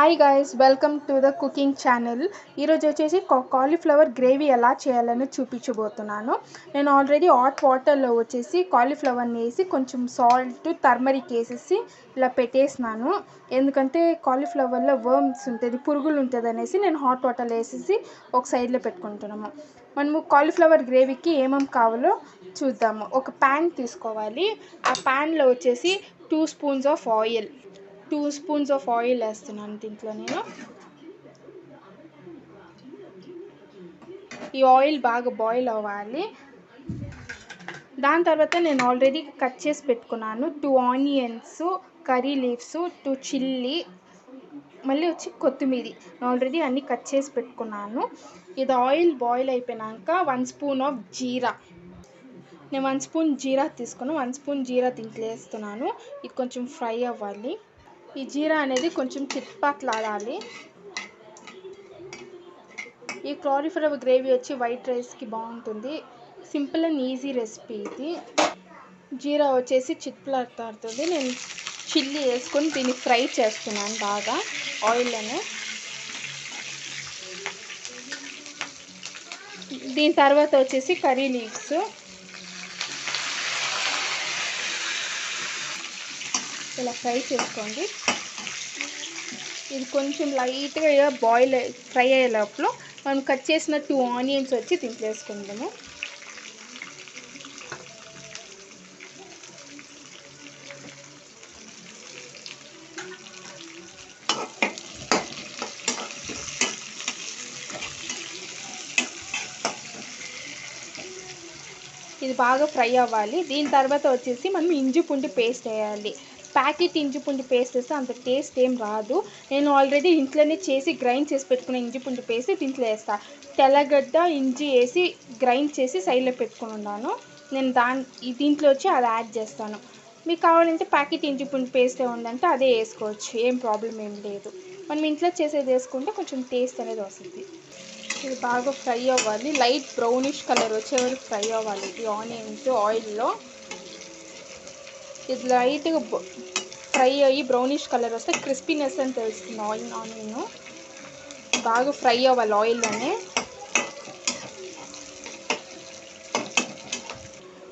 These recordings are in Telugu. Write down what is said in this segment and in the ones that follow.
Hi guys, welcome to the cooking channel. ఈరోజు వచ్చేసి కాలీఫ్లవర్ గ్రేవీ ఎలా చేయాలని చూపించబోతున్నాను. నేను ఆల్రెడీ హాట్ వాటర్లో వచ్చేసి కాలీఫ్లవర్ని వేసి కొంచెం సాల్ట్, టర్మరిక్ వేసేసి ఇలా పెట్టేసినాను. ఎందుకంటే కాలీఫ్లవర్లో వర్మ్స్ ఉంటుంది, పురుగులు ఉంటుంది అనేసి నేను హాట్ వాటర్లో వేసేసి ఒక సైడ్లో పెట్టుకుంటున్నాము. మనము కాలీఫ్లవర్ గ్రేవీకి ఏమేమి కావాలో చూద్దాము. ఒక ప్యాన్ తీసుకోవాలి. ఆ ప్యాన్లో వచ్చేసి 2 spoons of oil, 2 spoons of oil వేస్తున్నాను దీంట్లో నేను. ఈ ఆయిల్ బాగా బాయిల్ అవ్వాలి. దాని తర్వాత నేను ఆల్రెడీ కట్ చేసి పెట్టుకున్నాను 2 ఆనియన్స్, కర్రీ లీవ్స్, 2 చిల్లీ, మళ్ళీ వచ్చి కొత్తిమీర ఆల్రెడీ అన్నీ కట్ చేసి పెట్టుకున్నాను. ఇది ఆయిల్ బాయిల్ అయిపోయినాక 1 స్పూన్ ఆఫ్ జీరా, నేను 1 స్పూన్ జీరా తీసుకున్నాను. 1 స్పూన్ జీరా దీంట్లో వేస్తున్నాను. ఇది కొంచెం ఫ్రై అవ్వాలి. ఈ జీరా అనేది కొంచెం చిట్పట్లాడాలి. ఈ కాలీఫ్లవర్ గ్రేవీ వచ్చి వైట్ రైస్కి బాగుంటుంది. సింపుల్ అండ్ ఈజీ రెసిపీ ఇది. జీరా వచ్చేసి చిట్పట్లాడుతుంది. నేను చిల్లీ వేసుకొని దీన్ని ఫ్రై చేస్తున్నాను బాగా ఆయిల్లోనే. దీని తర్వాత వచ్చేసి కర్రీ లీవ్స్, ఇలా ఫ్రై చేసుకోండి. ఇది కొంచెం లైట్గా ఫ్రై అయ్యే లోపల మనం కట్ చేసిన 2 ఆనియన్స్ వచ్చి దీంట్లో వేసుకుందాము. ఇది బాగా ఫ్రై అవ్వాలి. దీని తర్వాత వచ్చేసి మనం ఇంజి పూండి పేస్ట్ వేయాలి. ప్యాకెట్ ఇంజి పూండి పేస్ట్ వేస్తే అంత టేస్ట్ ఏం రాదు. నేను ఆల్రెడీ ఇంట్లోనే చేసి గ్రైండ్ చేసి పెట్టుకున్న ఇంజి పూండి పేస్ట్ దీంట్లో వేస్తాను. తెల్లగడ్డ, ఇంజి వేసి గ్రైండ్ చేసి సైడ్లో పెట్టుకుని ఉన్నాను. నేను దీంట్లో వచ్చి అది యాడ్ చేస్తాను. మీకు కావాలంటే ప్యాకెట్ ఇంజి పూండి పేస్ట్ ఉందంటే అదే వేసుకోవచ్చు, ఏం ప్రాబ్లం ఏం లేదు. మనం ఇంట్లో చేసేది వేసుకుంటే కొంచెం టేస్ట్ అనేది వస్తుంది. ఇది బాగా ఫ్రై అవ్వాలి. లైట్ బ్రౌనిష్ కలర్ వచ్చే వరకు ఫ్రై అవ్వాలి. ఇది ఆనియన్స్ ఆయిల్లో ఇది లైట్గా ఫ్రై అయ్యి బ్రౌనిష్ కలర్ వస్తే క్రిస్పీనెస్ అని తెలుస్తుంది. ఆనియన్ బాగా ఫ్రై అవ్వాలి ఆయిల్లోనే.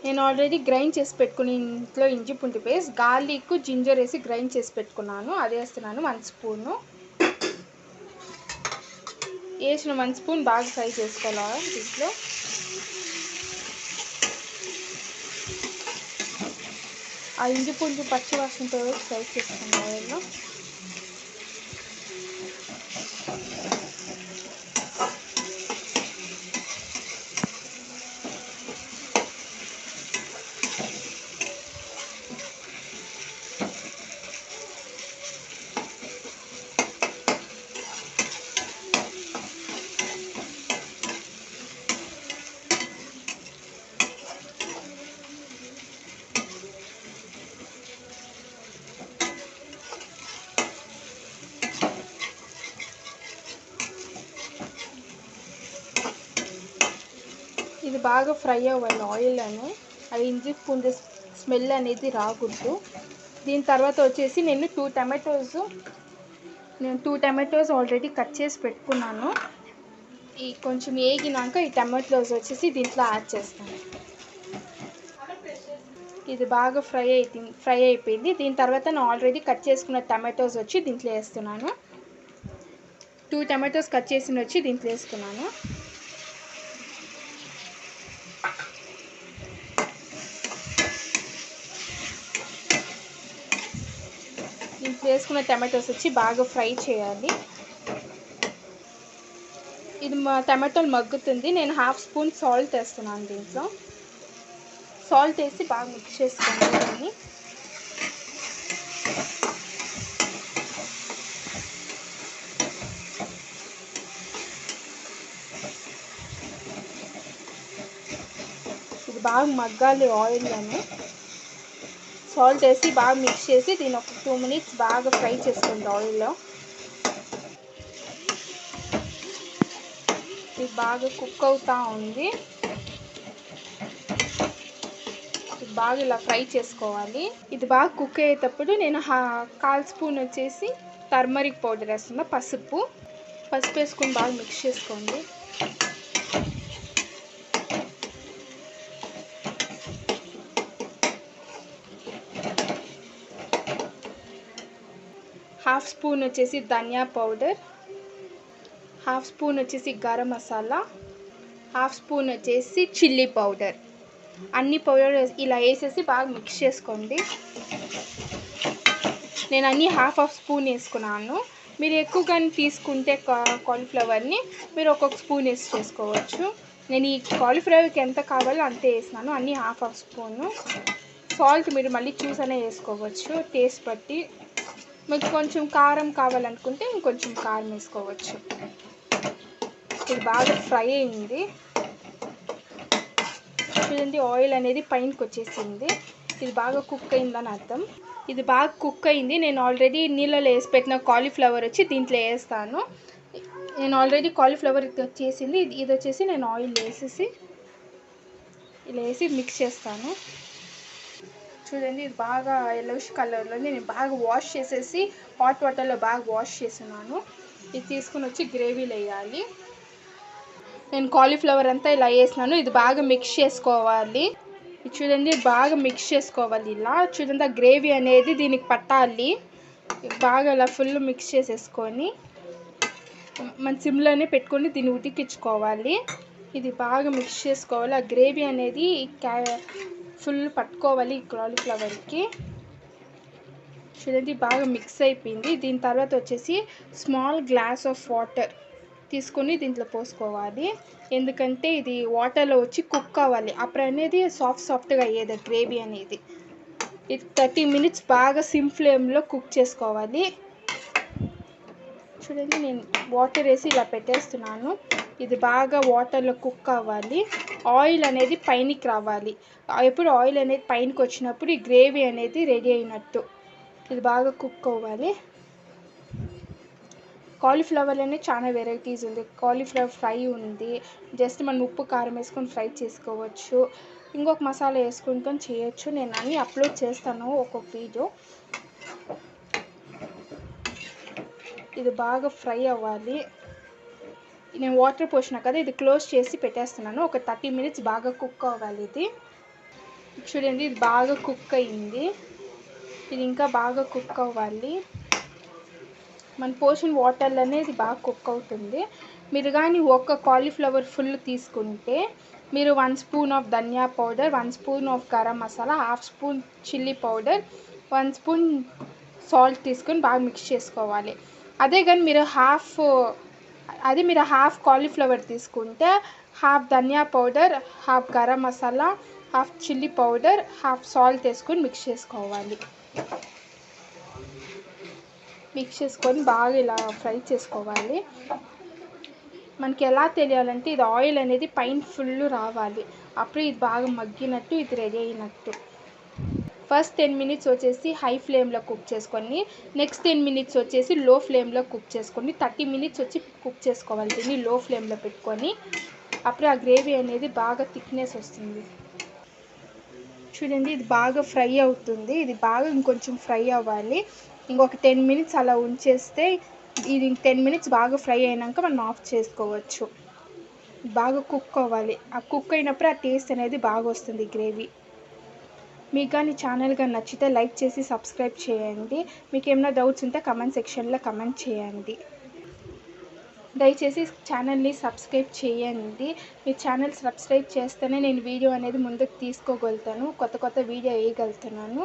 నేను ఆల్రెడీ గ్రైండ్ చేసి పెట్టుకుని ఇంట్లో ఇంజి పూండి పేస్ట్, గార్లిక్, జింజర్ వేసి గ్రైండ్ చేసి పెట్టుకున్నాను. అది వేస్తున్నాను 1 స్పూను. వేసిన 1 స్పూన్ బాగా ఫ్రై చేసుకోవాలి. దీంట్లో ఆ ఇంజి పూండి పచ్చి వాసనతో ఫ్రై చేసుకున్న ఆయిల్లో ఇది బాగా ఫ్రై అవ్వాలి ఆయిల్లోనే. అది ఇంజి పూండి స్మెల్ అనేది రాకూడదు. దీని తర్వాత వచ్చేసి నేను 2 టమాటోస్ ఆల్రెడీ కట్ చేసి పెట్టుకున్నాను. ఈ కొంచెం వేగినాక ఈ టమాటోస్ వచ్చేసి దీంట్లో యాడ్ చేస్తాను. ఇది బాగా ఫ్రై అయిపోయింది. దీని తర్వాత నేను ఆల్రెడీ కట్ చేసుకున్న టమాటోస్ వచ్చి దీంట్లో వేస్తున్నాను. 2 టమాటోస్ కట్ చేసి వచ్చి దీంట్లో వేసుకున్నాను. దీంట్లో వేసుకున్న టమాటోస్ వచ్చి బాగా ఫ్రై చేయాలి. ఇది టమాటోలు మగ్గుతుంది. నేను 1/2 స్పూన్ సాల్ట్ వేస్తున్నాను. దీంట్లో సాల్ట్ వేసి బాగా మిక్స్ చేసుకోండి. ఇది బాగా మగ్గాలి ఆయిల్లోనే. సాల్ట్ వేసి బాగా మిక్స్ చేసి దీన్ని ఒక 2 మినిట్స్ బాగా ఫ్రై చేసుకోండి ఆయిల్లో. ఇది బాగా కుక్ అవుతూ ఉంది. ఇది బాగా ఇలా ఫ్రై చేసుకోవాలి. ఇది బాగా కుక్ అయ్యేటప్పుడు నేను 1/4 స్పూన్ వచ్చేసి టర్మరిక్ పౌడర్ వేస్తున్నా, పసుపు వేసుకొని బాగా మిక్స్ చేసుకోండి. హాఫ్ స్పూన్ వచ్చేసి ధనియా పౌడర్, హాఫ్ స్పూన్ వచ్చేసి గరం మసాలా, హాఫ్ స్పూన్ వచ్చేసి చిల్లీ పౌడర్. అన్ని పౌడర్ ఇలా వేసేసి బాగా మిక్స్ చేసుకోండి. నేను అన్నీ హాఫ్ స్పూన్ వేసుకున్నాను. మీరు ఎక్కువగానే తీసుకుంటే కాలీఫ్లవర్ని మీరు ఒక్కొక్క స్పూన్ వేసి చేసుకోవచ్చు. నేను ఈ కాలీఫ్లవర్కి ఎంత కావాలో అంతే వేసినాను, అన్నీ హాఫ్ స్పూను. సాల్ట్ మీరు మళ్ళీ చూసనే వేసుకోవచ్చు టేస్ట్ బట్టి. మీకు కొంచెం కారం కావాలనుకుంటే ఇంకొంచెం కారం వేసుకోవచ్చు. ఇది బాగా ఫ్రై అయింది చూడండి, ఆయిల్ అనేది పైనకి వచ్చేసింది. ఇది బాగా కుక్ అయిందని అర్థం. ఇది బాగా కుక్ అయింది. నేను ఆల్రెడీ నీళ్ళలో వేసి పెట్టిన కాలీఫ్లవర్ వచ్చి దీంట్లో వేస్తాను. నేను ఆల్రెడీ కాలీఫ్లవర్ చేసింది ఇది వచ్చేసి నేను ఆయిల్ వేసేసి ఇలా వేసి మిక్స్ చేస్తాను. చూడండి, ఇది బాగా ఎల్లోష్ కలర్లో నేను బాగా వాష్ చేసేసి హాట్ వాటర్లో బాగా వాష్ చేస్తున్నాను. ఇది తీసుకుని వచ్చి గ్రేవీలో వేయాలి. నేను కాలీఫ్లవర్ అంతా ఇలా వేసినాను. ఇది బాగా మిక్స్ చేసుకోవాలి. ఇది చూడండి, బాగా మిక్స్ చేసుకోవాలి. ఇలా చూడండి, ఆ గ్రేవీ అనేది దీనికి పట్టాలి. బాగా ఇలా ఫుల్ మిక్స్ చేసేసుకొని మన సిమ్లోనే పెట్టుకొని దీన్ని ఉడికించుకోవాలి. ఇది బాగా మిక్స్ చేసుకోవాలి. ఆ గ్రేవీ అనేది ఫుల్ పట్టుకోవాలి ఈ కాలీఫ్లవర్కి. చూడండి, బాగా మిక్స్ అయిపోయింది. దీని తర్వాత వచ్చేసి స్మాల్ గ్లాస్ ఆఫ్ వాటర్ తీసుకొని దీంట్లో పోసుకోవాలి. ఎందుకంటే ఇది వాటర్లో వచ్చి కుక్ అవ్వాలి. అప్పుడు అనేది సాఫ్ట్గా అయ్యేది గ్రేవీ అనేది. ఇది 30 minutes బాగా సిమ్ ఫ్లేమ్లో కుక్ చేసుకోవాలి. చూడండి, నేను వాటర్ వేసి ఇలా పెట్టేస్తున్నాను. ఇది బాగా వాటర్లో కుక్ అవ్వాలి. ఆయిల్ అనేది పైనకి రావాలి. ఎప్పుడు ఆయిల్ అనేది పైనకి వచ్చినప్పుడు ఈ గ్రేవీ అనేది రెడీ అయినట్టు. ఇది బాగా కుక్ అవ్వాలి. కాలీఫ్లవర్లోనే చాలా వెరైటీస్ ఉంది. కాలీఫ్లవర్ ఫ్రై ఉంది, జస్ట్ మనం ఉప్పు కారం వేసుకొని ఫ్రై చేసుకోవచ్చు. ఇంకొక మసాలా వేసుకుంటాం చేయొచ్చు. నేను అన్నీ అప్లోడ్ చేస్తాను ఒక్కొక్క వీడియో. ఇది బాగా ఫ్రై అవ్వాలి. నేను వాటర్ పోసినా కదా, ఇది క్లోజ్ చేసి పెట్టేస్తున్నాను. ఒక 30 minutes బాగా కుక్ అవ్వాలి. ఇది చూడండి, ఇది బాగా కుక్ అయింది. ఇది ఇంకా బాగా కుక్ అవ్వాలి. మన పోషన్ వాటర్లోనే ఇది బాగా కుక్ అవుతుంది. మీరు కానీ ఒక్క కాలీఫ్లవర్ ఫుల్ తీసుకుంటే మీరు 1 spoon of dhaniya powder, 1 spoon of garam masala, half spoon chilli powder, 1 spoon salt తీసుకొని బాగా మిక్స్ చేసుకోవాలి. అదే కానీ మీరు హాఫ్ కాలీఫ్లవర్ తీసుకుంటే half dhaniya powder, half garam masala, half chilli powder, half salt వేసుకొని మిక్స్ చేసుకోవాలి. మిక్స్ చేసుకొని బాగా ఇలా ఫ్రై చేసుకోవాలి. మనకి ఎలా తెలియాలంటే ఇది ఆయిల్ అనేది పైన ఫుల్ రావాలి. అప్పుడు ఇది బాగా మగ్గినట్టు, ఇది రెడీ అయినట్టు. ఫస్ట్ 10 minutes వచ్చేసి హై ఫ్లేమ్లో కుక్ చేసుకొని, నెక్స్ట్ 10 minutes వచ్చేసి లో ఫ్లేమ్లో కుక్ చేసుకొని, 30 minutes వచ్చి కుక్ చేసుకోవాలి. దీన్ని లో ఫ్లేమ్లో పెట్టుకొని అప్పుడు ఆ గ్రేవీ అనేది బాగా థిక్నెస్ వస్తుంది. చూడండి, ఇది బాగా ఫ్రై అవుతుంది. ఇది బాగా ఇంకొంచెం ఫ్రై అవ్వాలి. ఇంకొక 10 minutes అలా ఉంచేస్తే ఇది 10 minutes బాగా ఫ్రై అయినాక మనం ఆఫ్ చేసుకోవచ్చు. బాగా కుక్ అవ్వాలి. ఆ కుక్ అయినప్పుడు ఆ టేస్ట్ అనేది బాగా వస్తుంది గ్రేవీ. మీకు కానీ ఛానల్ కానీ నచ్చితే లైక్ చేసి సబ్స్క్రైబ్ చేయండి. మీకు ఏమైనా డౌట్స్ ఉంటే కమెంట్ సెక్షన్లో కమెంట్ చేయండి. దయచేసి ఛానల్ని సబ్స్క్రైబ్ చేయండి. మీ ఛానల్ సబ్స్క్రైబ్ చేస్తేనే నేను వీడియో అనేది ముందుకు తీసుకోగలుగుతాను, కొత్త వీడియో వేయగలుగుతున్నాను.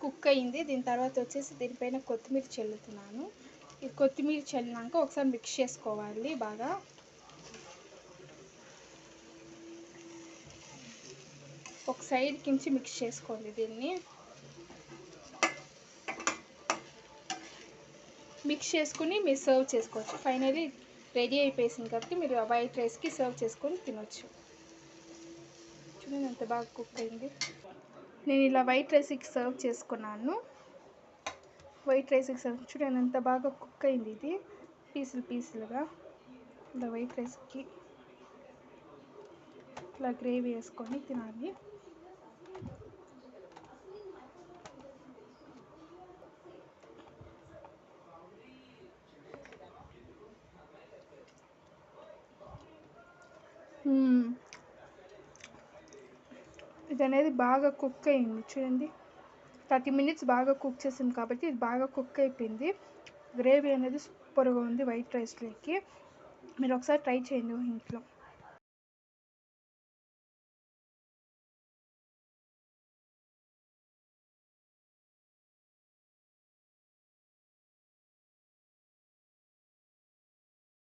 కుక్ అయింది. దీని తర్వాత వచ్చేసి దీనిపైన కొత్తిమీర చల్లుతున్నాను. ఈ కొత్తిమీర చల్లినాక ఒకసారి మిక్స్ చేసుకోవాలి. బాగా ఒక సైడ్ కించి మిక్స్ చేసుకోండి. దీన్ని మిక్స్ చేసుకుని మీరు సర్వ్ చేసుకోవచ్చు. ఫైనలీ రెడీ అయిపోయింది కాబట్టి మీరు వైట్ రైస్కి సర్వ్ చేసుకొని తినొచ్చు. చూడండి ఎంత బాగా కుక్ అయింది. నేను ఇలా వైట్ రైస్కి సర్వ్ చేసుకున్నాను. వైట్ రైస్కి సర్వ్ చూడండి ఎంత బాగా కుక్ అయింది. ఇది పీసులుగా ఇలా వైట్ రైస్కి ఇలా గ్రేవీ వేసుకొని తినాలి. మ్మ్. ఇది అనేది బాగా కుక్ అయింది చూడండి. 30 మినిట్స్ బాగా కుక్ చేసింది కాబట్టి ఇది బాగా కుక్ అయిపోయింది. గ్రేవీ అనేది సూపర్గా ఉంది వైట్ రైస్లోకి. మీరు ఒకసారి ట్రై చేయండి ఇంట్లో.